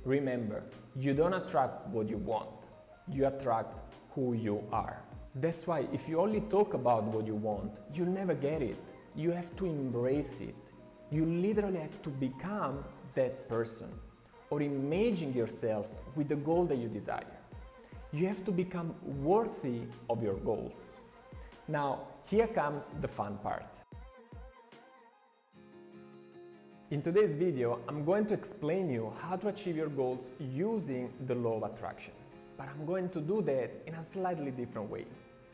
Remember, you don't attract what you want, you attract who you are. That's why if you only talk about what you want, you'll never get it. You have to embrace it. You literally have to become that person or imagine yourself with the goal that you desire. You have to become worthy of your goals. Now, here comes the fun part. In today's video, I'm going to explain you how to achieve your goals using the law of attraction. But I'm going to do that in a slightly different way.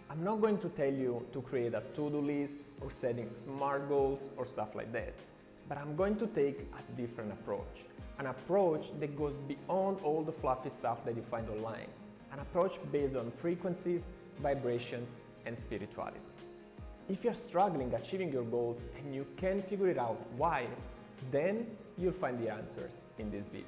I'm not going to tell you to create a to-do list or setting SMART goals or stuff like that. But I'm going to take a different approach. An approach that goes beyond all the fluffy stuff that you find online. An approach based on frequencies, vibrations, and spirituality. If you're struggling achieving your goals and you can't figure it out why, then you'll find the answers in this video.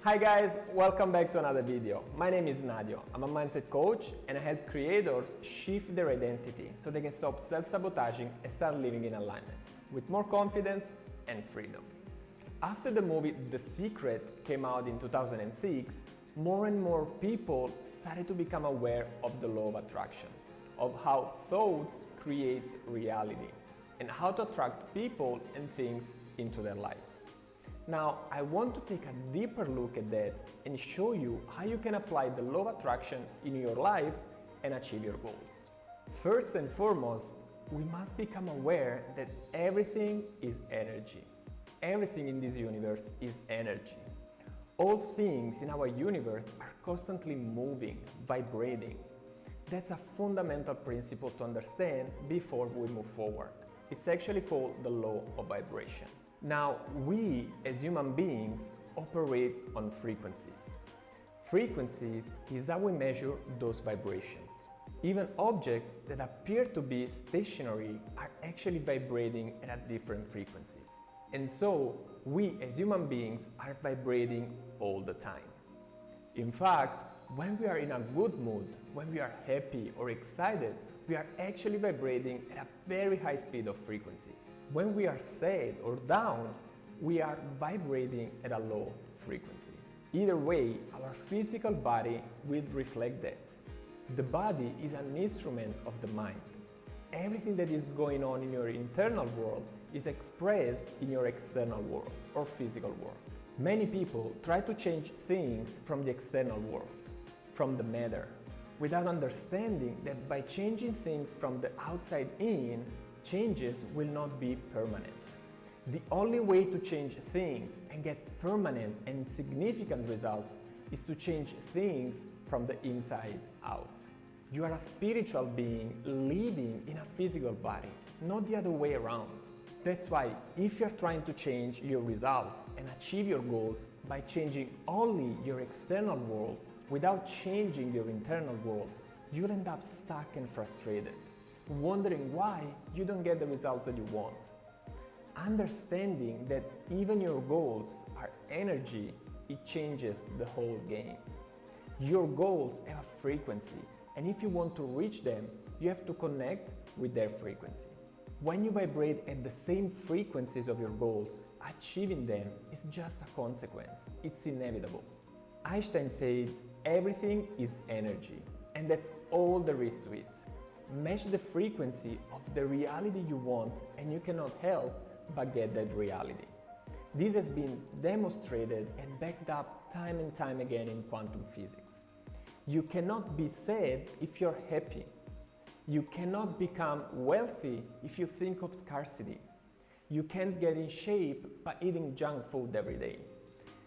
Hi guys, welcome back to another video. My name is Nadio. I'm a mindset coach and I help creators shift their identity so they can stop self-sabotaging and start living in alignment with more confidence and freedom. After the movie The Secret came out in 2006, more and more people started to become aware of the law of attraction, of how thoughts creates reality, and how to attract people and things into their life. Now, I want to take a deeper look at that and show you how you can apply the law of attraction in your life and achieve your goals. First and foremost, we must become aware that everything is energy. Everything in this universe is energy. All things in our universe are constantly moving, vibrating. That's a fundamental principle to understand before we move forward. It's actually called the law of vibration. Now, we as human beings operate on frequencies. Frequencies is how we measure those vibrations. Even objects that appear to be stationary are actually vibrating at different frequencies. And so, we as human beings are vibrating all the time. In fact, when we are in a good mood, when we are happy or excited, we are actually vibrating at a very high speed of frequencies. When we are sad or down, we are vibrating at a low frequency. Either way, our physical body will reflect that. The body is an instrument of the mind. Everything that is going on in your internal world is expressed in your external world or physical world. Many people try to change things from the external world, from the matter, without understanding that by changing things from the outside in, changes will not be permanent. The only way to change things and get permanent and significant results is to change things from the inside out. You are a spiritual being living in a physical body, not the other way around. That's why if you're trying to change your results and achieve your goals by changing only your external world without changing your internal world, you'll end up stuck and frustrated, wondering why you don't get the results that you want. Understanding that even your goals are energy, it changes the whole game. Your goals have a frequency, and if you want to reach them, you have to connect with their frequency. When you vibrate at the same frequencies of your goals, achieving them is just a consequence. It's inevitable. Einstein said, everything is energy, and that's all there is to it. Match the frequency of the reality you want and you cannot help but get that reality. This has been demonstrated and backed up time and time again in quantum physics. You cannot be sad if you're happy. You cannot become wealthy if you think of scarcity. You can't get in shape by eating junk food every day.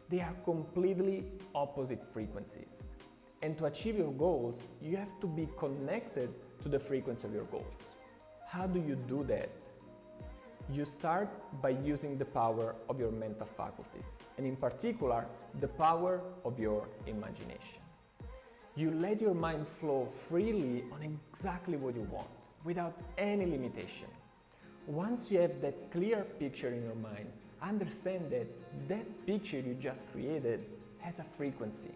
They are completely opposite frequencies. And to achieve your goals, you have to be connected to the frequency of your goals. How do you do that? You start by using the power of your mental faculties, and in particular, the power of your imagination. You let your mind flow freely on exactly what you want, without any limitation. Once you have that clear picture in your mind, understand that that picture you just created has a frequency.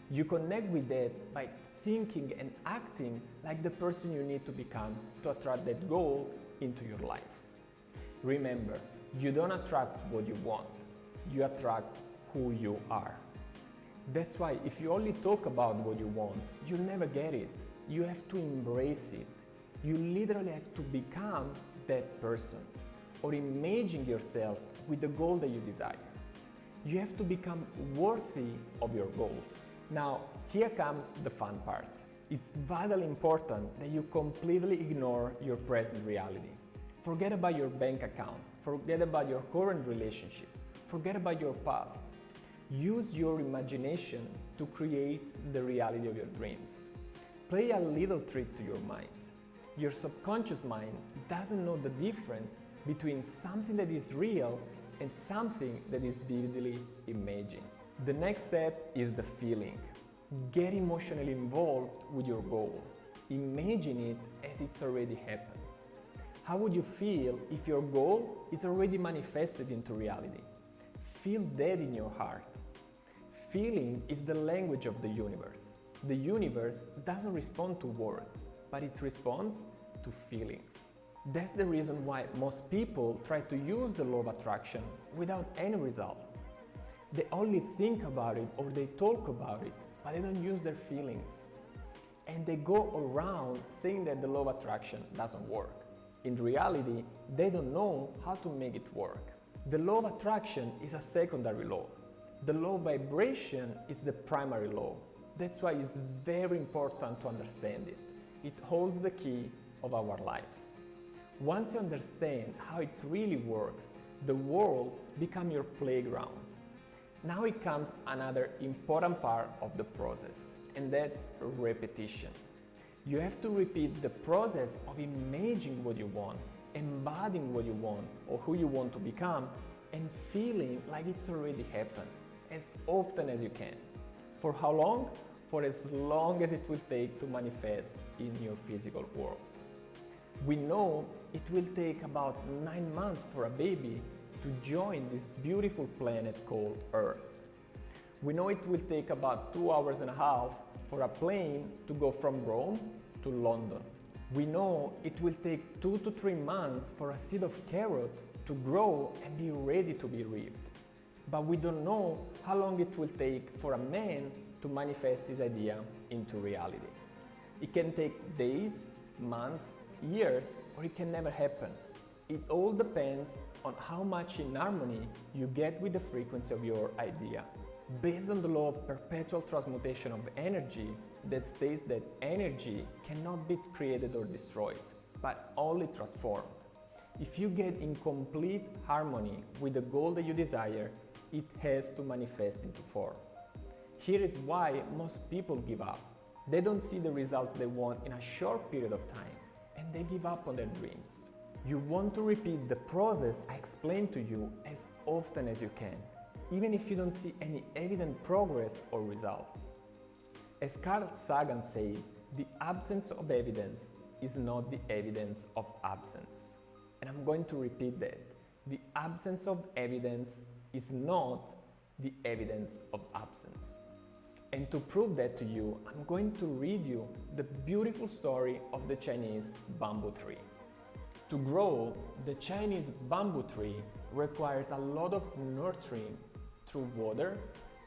You connect with that by thinking and acting like the person you need to become to attract that goal into your life. Remember, You don't attract what you want, you attract who you are. That's why if you only talk about what you want, you'll never get it. You have to embrace it. You literally have to become that person or imagine yourself with the goal that you desire. You have to become worthy of your goals. Now, here comes the fun part. It's vitally important that you completely ignore your present reality. Forget about your bank account, forget about your current relationships, forget about your past. Use your imagination to create the reality of your dreams. Play a little trick to your mind. Your subconscious mind doesn't know the difference between something that is real and something that is vividly imagined. The next step is the feeling. Get emotionally involved with your goal. Imagine it as it's already happened. How would you feel if your goal is already manifested into reality? Feel that in your heart. Feeling is the language of the universe. The universe doesn't respond to words, but it responds to feelings. That's the reason why most people try to use the law of attraction without any results. They only think about it or they talk about it, but they don't use their feelings. And they go around saying that the law of attraction doesn't work. In reality, they don't know how to make it work. The law of attraction is a secondary law. The law of vibration is the primary law. That's why it's very important to understand it. It holds the key of our lives. Once you understand how it really works, the world becomes your playground. Now it comes another important part of the process, and that's repetition. You have to repeat the process of imagining what you want, embodying what you want or who you want to become, and feeling like it's already happened as often as you can. For how long? For as long as it will take to manifest in your physical world. We know it will take about 9 months for a baby to join this beautiful planet called Earth. We know it will take about 2 hours and a half for a plane to go from Rome to London. We know it will take 2 to 3 months for a seed of carrot to grow and be ready to be reaped. But we don't know how long it will take for a man to manifest his idea into reality. It can take days, months, years, or it can never happen. It all depends on how much in harmony you get with the frequency of your idea. Based on the law of perpetual transmutation of energy that states that energy cannot be created or destroyed, but only transformed. If you get in complete harmony with the goal that you desire, it has to manifest into form. Here is why most people give up. They don't see the results they want in a short period of time, and they give up on their dreams. You want to repeat the process I explained to you as often as you can, even if you don't see any evident progress or results. As Carl Sagan said, the absence of evidence is not the evidence of absence. And I'm going to repeat that. The absence of evidence is not the evidence of absence. And to prove that to you, I'm going to read you the beautiful story of the Chinese bamboo tree. To grow, the Chinese bamboo tree requires a lot of nurturing through water,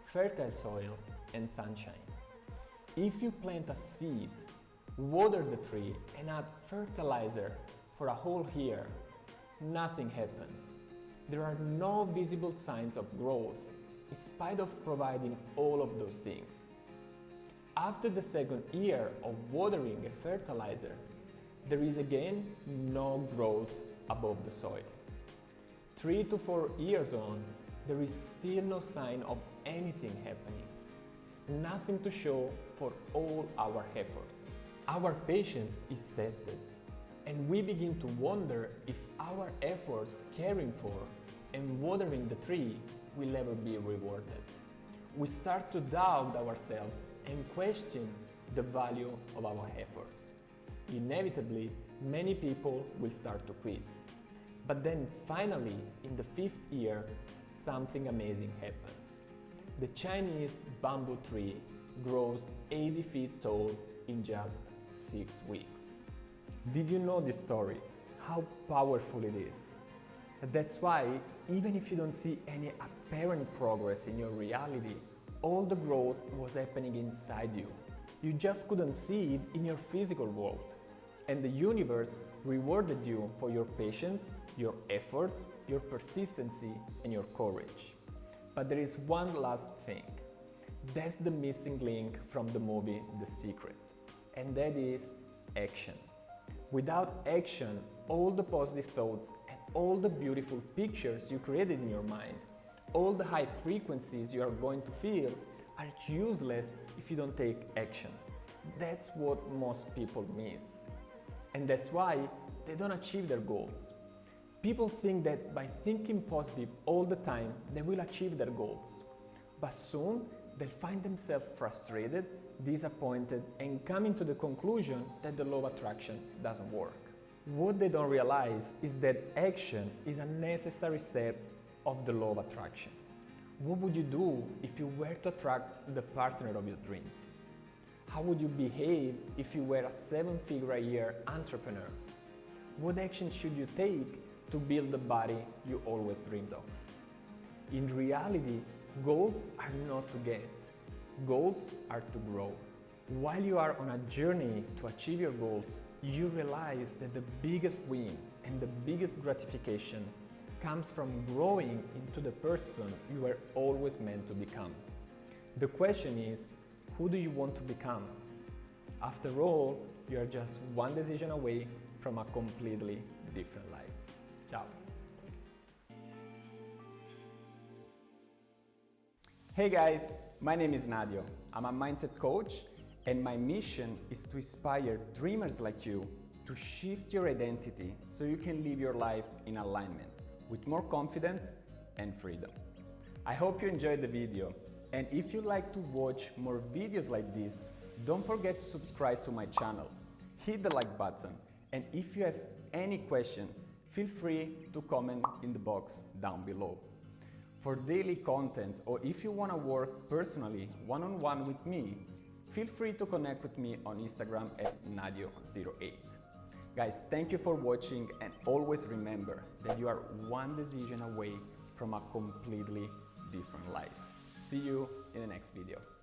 fertile soil, and sunshine. If you plant a seed, water the tree, and add fertilizer for a whole year, nothing happens. There are no visible signs of growth, in spite of providing all of those things. After the second year of watering and fertilizer, there is again no growth above the soil. 3 to 4 years on, there is still no sign of anything happening. Nothing to show for all our efforts. Our patience is tested, and we begin to wonder if our efforts caring for and watering the tree will ever be rewarded. We start to doubt ourselves and question the value of our efforts. Inevitably, many people will start to quit. But then finally, in the 5th year, something amazing happens. The Chinese bamboo tree grows 80 feet tall in just 6 weeks. Did you know this story? How powerful it is? That's why, even if you don't see any apparent progress in your reality, all the growth was happening inside you. You just couldn't see it in your physical world. And the universe rewarded you for your patience, your efforts, your persistency, and your courage. But there is one last thing. That's the missing link from the movie The Secret. And that is action. Without action, all the positive thoughts and all the beautiful pictures you created in your mind, all the high frequencies you are going to feel are useless if you don't take action. That's what most people miss. And that's why they don't achieve their goals. People think that by thinking positive all the time, they will achieve their goals. But soon, they'll find themselves frustrated, disappointed, and coming to the conclusion that the law of attraction doesn't work. What they don't realize is that action is a necessary step of the law of attraction. What would you do if you were to attract the partner of your dreams? How would you behave if you were a 7-figure-a-year entrepreneur? What action should you take to build the body you always dreamed of? In reality, goals are not to get. Goals are to grow. While you are on a journey to achieve your goals, you realize that the biggest win and the biggest gratification comes from growing into the person you were always meant to become. The question is, who do you want to become? After all, you are just one decision away from a completely different life. Ciao. Hey guys, my name is Nadio. I'm a mindset coach, and my mission is to inspire dreamers like you to shift your identity so you can live your life in alignment with more confidence and freedom. I hope you enjoyed the video, and if you'd like to watch more videos like this, don't forget to subscribe to my channel. Hit the like button, and if you have any question, feel free to comment in the box down below. For daily content, or if you want to work personally one-on-one with me, feel free to connect with me on Instagram at Nadio08. Guys, thank you for watching, and always remember that you are one decision away from a completely different life. See you in the next video.